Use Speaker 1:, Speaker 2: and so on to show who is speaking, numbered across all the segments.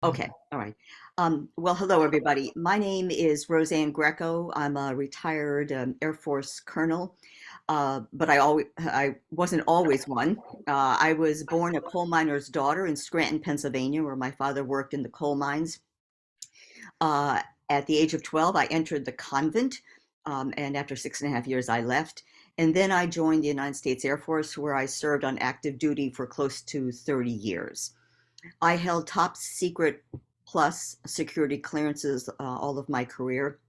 Speaker 1: Okay, all right. Well, hello, everybody. My name is Rosanne Greco. I'm a retired Air Force colonel, but I wasn't always one. I was born a coal miner's daughter in Scranton, Pennsylvania, where my father worked in the coal mines. Uh, at the age of 12, I entered the convent, and after 6.5 years, I left. And then I joined the United States Air Force, where I served on active duty for close to 30 years. I held top secret plus security clearances all of my career,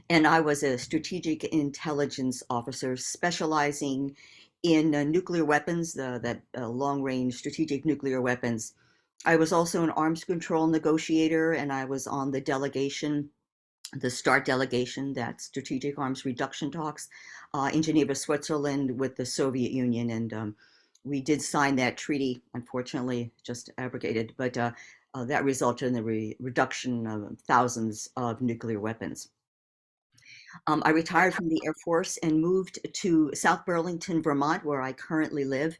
Speaker 1: and I was a strategic intelligence officer specializing in nuclear weapons, that long range strategic nuclear weapons. I was also an arms control negotiator, and I was on the delegation, the START delegation, that strategic arms reduction talks in Geneva, Switzerland, with the Soviet Union. And we did sign that treaty, unfortunately, just abrogated, but that resulted in the reduction of thousands of nuclear weapons. I retired from the Air Force and moved to South Burlington, Vermont, where I currently live.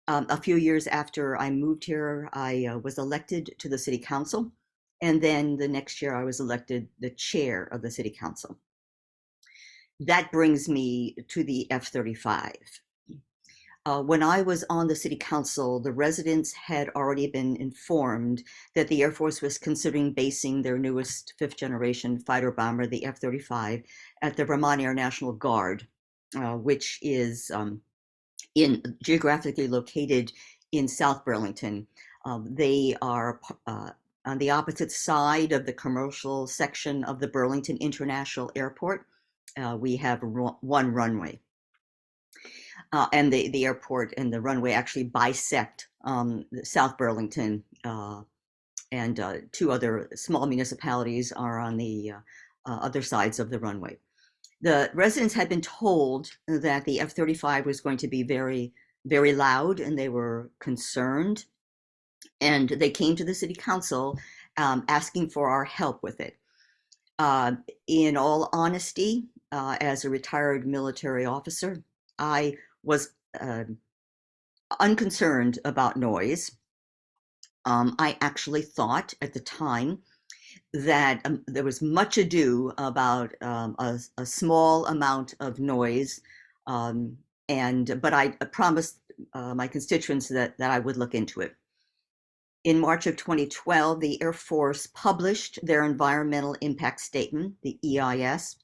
Speaker 1: A few years after I moved here, I was elected to the city council. And then the next year, I was elected the chair of the city council. That brings me to the F-35. When I was on the city council, the residents had already been informed that the Air Force was considering basing their newest fifth generation fighter bomber, the F-35, at the Vermont-area National Guard, which is in geographically located in South Burlington. They are on the opposite side of the commercial section of the Burlington International Airport. We have one runway, and the airport and the runway actually bisect South Burlington, and two other small municipalities are on the other sides of the runway. The residents had been told that the F-35 was going to be very, very loud, and they were concerned. And they came to the city council asking for our help with it. Uh, in all honesty, as a retired military officer, I was unconcerned about noise. I actually thought at the time that there was much ado about a small amount of noise, um, but I promised my constituents that I would look into it. In March of 2012, the Air Force published their environmental impact statement, the EIS,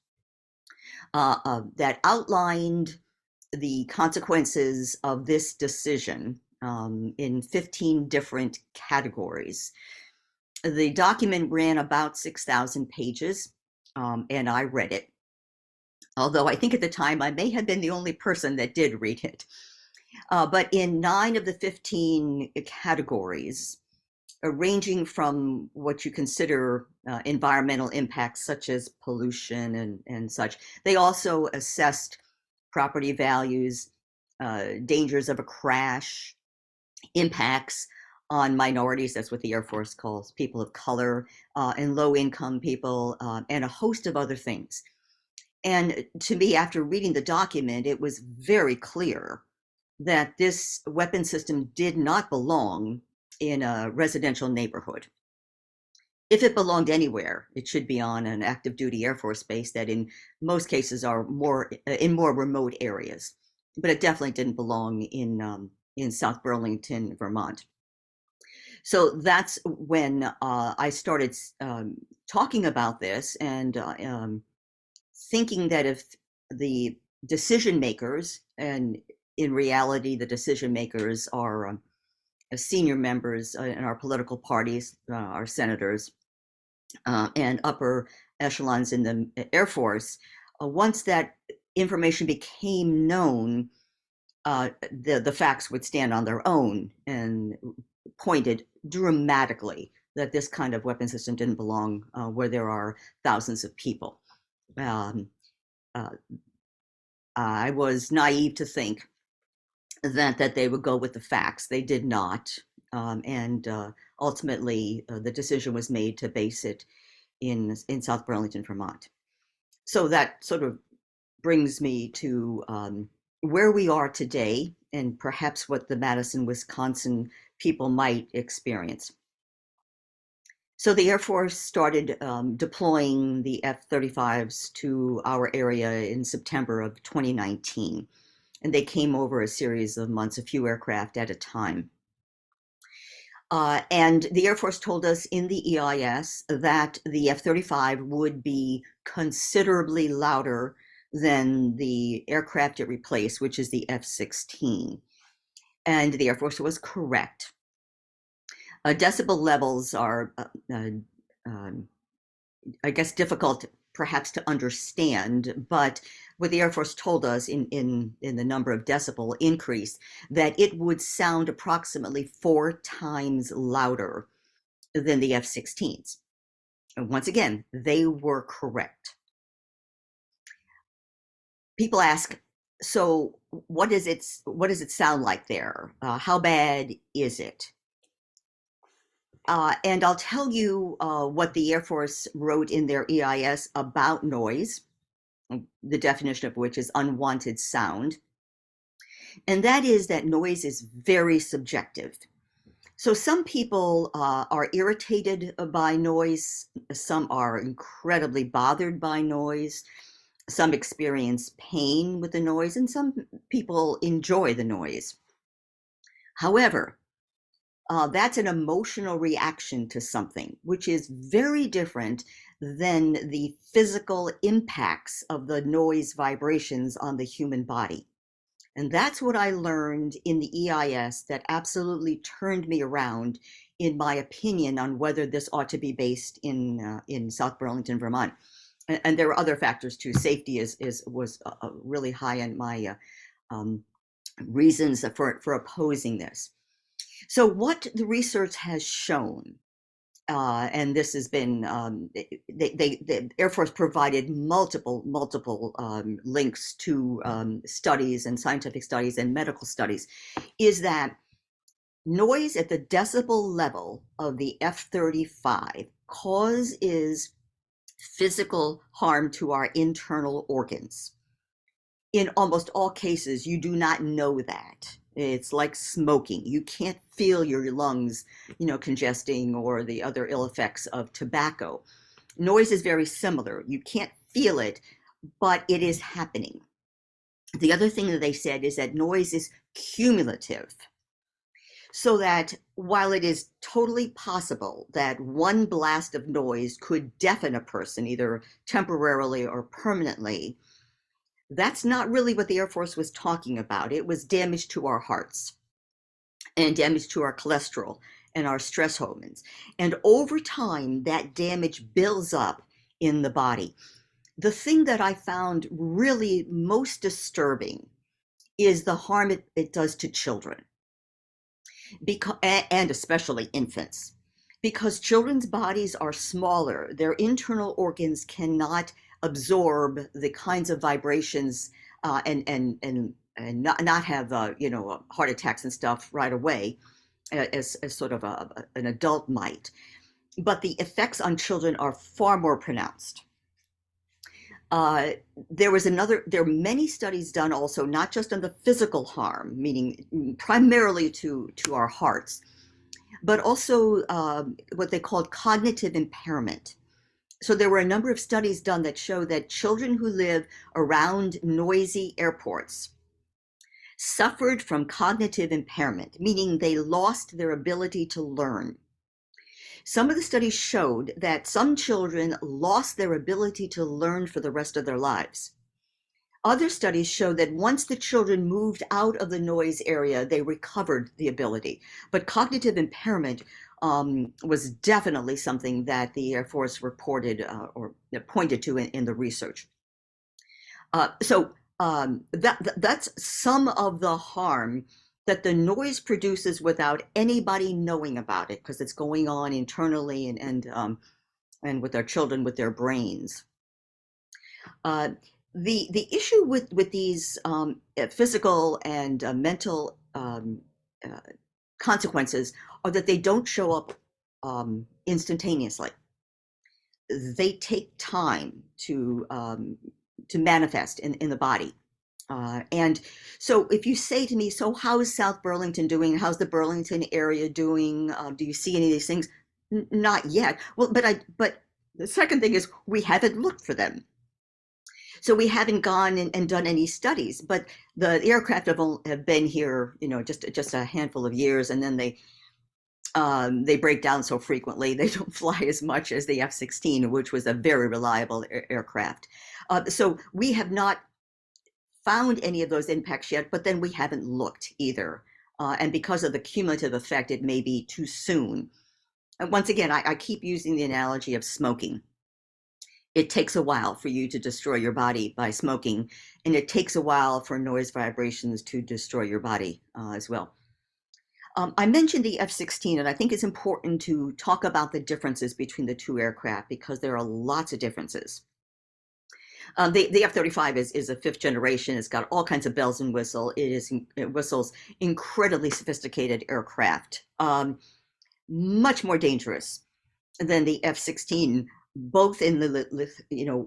Speaker 1: that outlined the consequences of this decision in 15 different categories. The document ran about 6,000 pages, and I read it. Although I think at the time I may have been the only person that did read it. But in 9 of the 15 categories, ranging from what you consider environmental impacts, such as pollution and such, they also assessed property values, dangers of a crash, impacts on minorities, that's what the Air Force calls people of color, and low income people, and a host of other things. And to me, after reading the document, it was very clear that this weapon system did not belong in a residential neighborhood. If it belonged anywhere, it should be on an active duty Air Force base that in most cases are more in more remote areas. But it definitely didn't belong in South Burlington, Vermont. So that's when I started talking about this and thinking that if the decision makers, and in reality, the decision makers are senior members in our political parties, our senators, and upper echelons in the Air Force, once that information became known, the facts would stand on their own and pointed dramatically that this kind of weapon system didn't belong where there are thousands of people. Um, uh, I was naive to think that they would go with the facts. They did not, and ultimately the decision was made to base it in South Burlington, Vermont. So that sort of brings me to where we are today, and perhaps what the Madison, Wisconsin people might experience. So the Air Force started deploying the F-35s to our area in September of 2019, and they came over a series of months, a few aircraft at a time. And the Air Force told us in the EIS that the F-35 would be considerably louder than the aircraft it replaced, which is the F-16. And the Air Force was correct. Decibel levels are, um, I guess, difficult perhaps to understand, but what the Air Force told us in the number of decibel increase, that it would sound approximately 4 times louder than the F-16s. And once again, they were correct. People ask, so what does it sound like there? How bad is it? And I'll tell you what the Air Force wrote in their EIS about noise, the definition of which is unwanted sound. And that is that noise is very subjective. So some people are irritated by noise, some are incredibly bothered by noise, some experience pain with the noise, and some people enjoy the noise. However, that's an emotional reaction to something, which is very different than the physical impacts of the noise vibrations on the human body. And that's what I learned in the EIS that absolutely turned me around in my opinion on whether this ought to be based in South Burlington, Vermont. And there are other factors too. Safety was really high on my reasons for opposing this. So what the research has shown, and this has been, the Air Force provided multiple links to studies and scientific studies and medical studies, is that noise at the decibel level of the F-35 causes physical harm to our internal organs. In almost all cases, you do not know that. It's like smoking. You can't feel your lungs, congesting or the other ill effects of tobacco. Noise is very similar. You can't feel it, but it is happening. The other thing that they said is that noise is cumulative. So that while it is totally possible that one blast of noise could deafen a person, either temporarily or permanently, that's not really what the Air Force was talking about. It was damage to our hearts and damage to our cholesterol and our stress hormones. And over time, that damage builds up in the body. The thing that I found really most disturbing is the harm it does to children, and especially infants. Because children's bodies are smaller, their internal organs cannot absorb the kinds of vibrations and not have heart attacks and stuff right away as sort of an adult might. But the effects on children are far more pronounced. There are many studies done also, not just on the physical harm, meaning primarily to our hearts, but also what they called cognitive impairment. So there were a number of studies done that show that children who live around noisy airports suffered from cognitive impairment, meaning they lost their ability to learn. Some of the studies showed that some children lost their ability to learn for the rest of their lives. Other studies show that once the children moved out of the noise area, they recovered the ability. But cognitive impairment was definitely something that the Air Force reported or pointed to in the research. So that's some of the harm that the noise produces without anybody knowing about it, because it's going on internally and with our children, with their brains. The issue with these physical and mental consequences are that they don't show up instantaneously. They take time to manifest in the body. And so if you say to me, so how is South Burlington doing? How's the Burlington area doing? Do you see any of these things? Not yet. Well, but the second thing is we haven't looked for them. So we haven't gone and done any studies, but the aircraft have been here, just a handful of years, and then they break down so frequently they don't fly as much as the F-16, which was a very reliable aircraft. So we have not found any of those impacts yet, but then we haven't looked either. And because of the cumulative effect, it may be too soon. And once again, I keep using the analogy of smoking. It takes a while for you to destroy your body by smoking, and it takes a while for noise vibrations to destroy your body as well. I mentioned the F-16, and I think it's important to talk about the differences between the two aircraft because there are lots of differences. The F-35 is a fifth generation. It's got all kinds of bells and whistles. It whistles incredibly sophisticated aircraft, much more dangerous than the F-16, both in the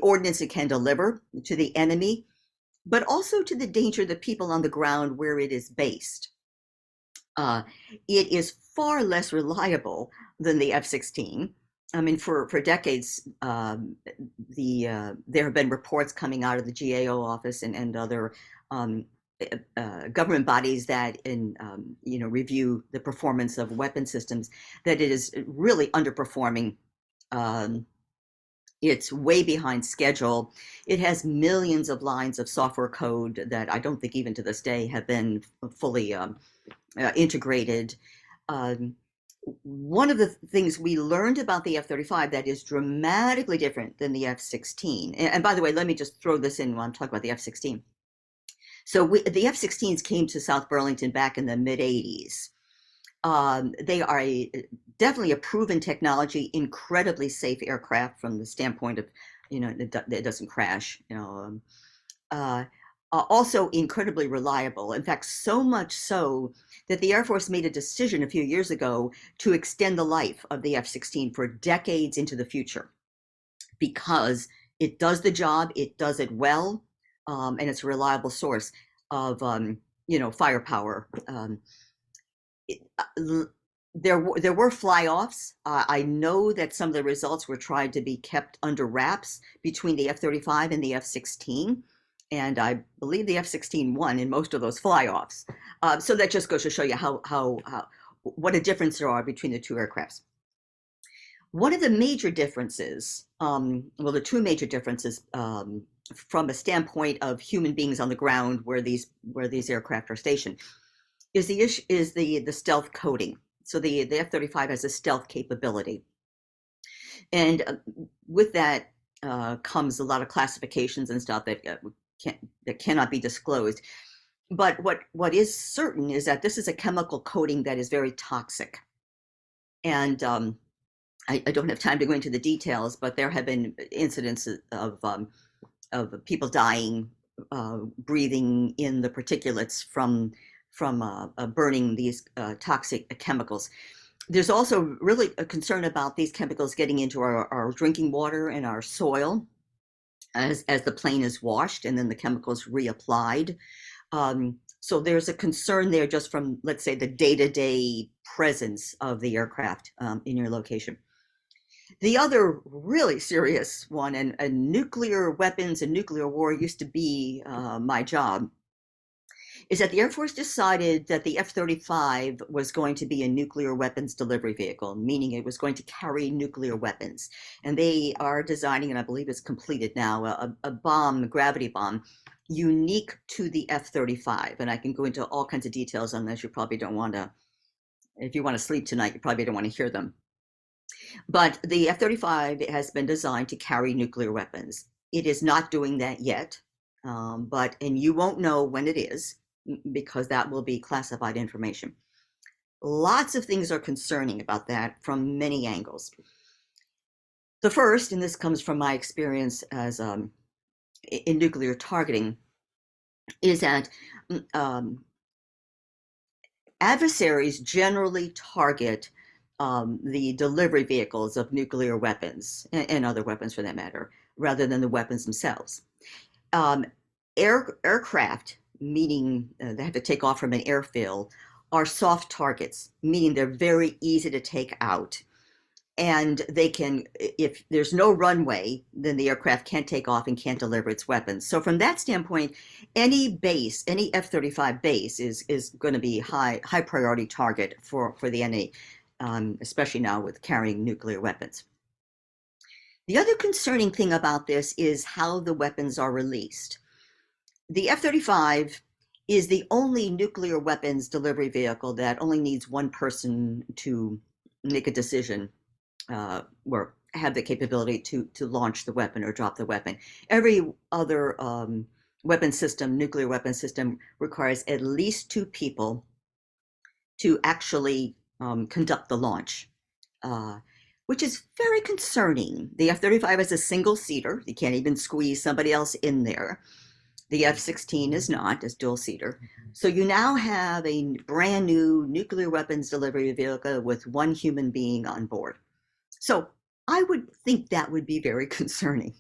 Speaker 1: ordnance it can deliver to the enemy, but also to the danger of the people on the ground where it is based. It is far less reliable than the F-16. I mean, for decades, there have been reports coming out of the GAO office and other government bodies that review the performance of weapon systems, that it is really underperforming. It's way behind schedule. It has millions of lines of software code that I don't think even to this day have been fully integrated. One of the things we learned about the F-35 that is dramatically different than the F-16, and by the way, let me just throw this in while I'm talking about the F-16. So the F-16s came to South Burlington back in the mid-'80s. They are definitely a proven technology, incredibly safe aircraft from the standpoint of, it doesn't crash, also incredibly reliable. In fact, so much so that the Air Force made a decision a few years ago to extend the life of the F-16 for decades into the future because it does the job, it does it well, and it's a reliable source of, firepower. There were fly-offs. I know that some of the results were tried to be kept under wraps between the F-35 and the F-16. And I believe the F-16 won in most of those fly-offs. So that just goes to show you what a difference there are between the two aircrafts. One of the major differences, well, the two major differences from a standpoint of human beings on the ground where these aircraft are stationed, is the stealth coding. So the F-35 has a stealth capability, and with that comes a lot of classifications and stuff that cannot be disclosed. But what is certain is that this is a chemical coating that is very toxic. And I don't have time to go into the details, but there have been incidents of people dying, breathing in the particulates from burning these toxic chemicals. There's also really a concern about these chemicals getting into our drinking water and our soil as the plane is washed and then the chemicals reapplied. So there's a concern there just from, let's say, the day-to-day presence of the aircraft in your location. The other really serious one, and nuclear weapons and nuclear war used to be my job, is that the Air Force decided that the F-35 was going to be a nuclear weapons delivery vehicle, meaning it was going to carry nuclear weapons. And they are designing, and I believe it's completed now, a gravity bomb, unique to the F-35. And I can go into all kinds of details on this. You probably don't want to, if you want to sleep tonight, you probably don't want to hear them. But the F-35 has been designed to carry nuclear weapons. It is not doing that yet, and you won't know when it is, because that will be classified information. Lots of things are concerning about that from many angles. The first, and this comes from my experience as in nuclear targeting, is that adversaries generally target the delivery vehicles of nuclear weapons and other weapons for that matter, rather than the weapons themselves. Aircraft, meaning they have to take off from an airfield, are soft targets, meaning they're very easy to take out. And they can, if there's no runway, then the aircraft can't take off and can't deliver its weapons. So from that standpoint, any base, any F-35 base is going to be high priority target for the enemy, especially now with carrying nuclear weapons. The other concerning thing about this is how the weapons are released. The F-35 is the only nuclear weapons delivery vehicle that only needs one person to make a decision or have the capability to launch the weapon or drop the weapon. Every other weapon system, nuclear weapon system, requires at least two people to actually conduct the launch, which is very concerning. The F-35 is a single-seater. You can't even squeeze somebody else in there. The F-16 is not, it's dual-seater. So you now have a brand new nuclear weapons delivery vehicle with one human being on board. So I would think that would be very concerning.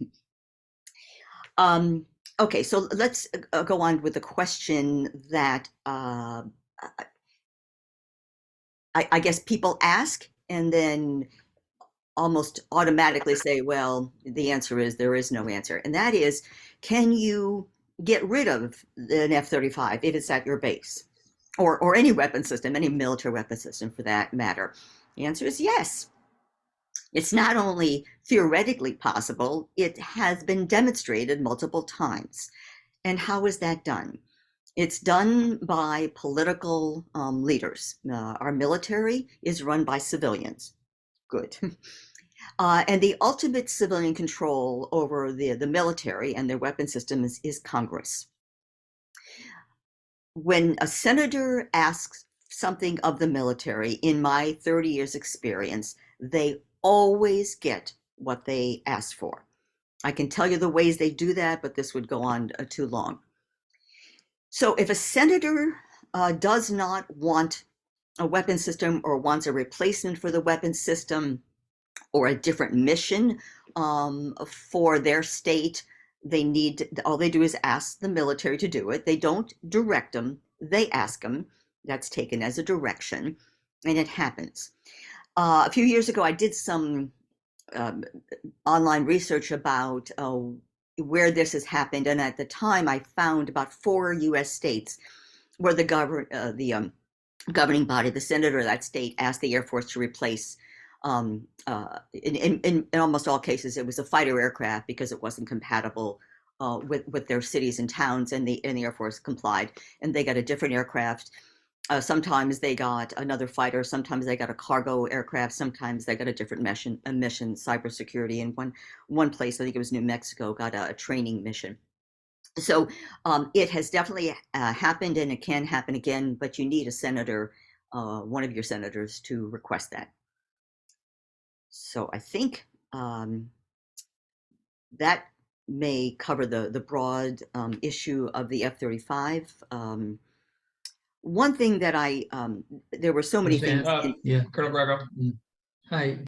Speaker 1: Okay, so let's go on with the question that I guess people ask and then almost automatically say, well, the answer is there is no answer. And that is, can you get rid of an F-35 if it's at your base? Or any weapon system, any military weapon system for that matter? The answer is yes. It's not only theoretically possible, it has been demonstrated multiple times. And how is that done? It's done by political leaders. Our military is run by civilians. Good. And the ultimate civilian control over the military and their weapon systems is Congress. When a senator asks something of the military, in my 30 years experience, they always get what they ask for. I can tell you the ways they do that, but this would go on too long. So if a senator does not want a weapon system or wants a replacement for the weapon system or a different mission for their state, all they do is ask the military to do it. They don't direct them, they ask them. That's taken as a direction, and it happens. A few years ago, I did some online research about where this has happened, and at the time, I found about 4 U.S. states where the governing body, the senator of that state, asked the Air Force to replace. In almost all cases, it was a fighter aircraft because it wasn't compatible with their cities and towns, and the Air Force complied, and they got a different aircraft. Sometimes they got another fighter, sometimes they got a cargo aircraft, sometimes they got a different mission, cybersecurity. In one place, I think it was New Mexico, got a training mission. So it has definitely happened, and it can happen again, but you need a senator, one of your senators, to request that. So I think that may cover the broad issue of the F-35. One thing that there were so many things.
Speaker 2: Yeah, Colonel Greco. Hi.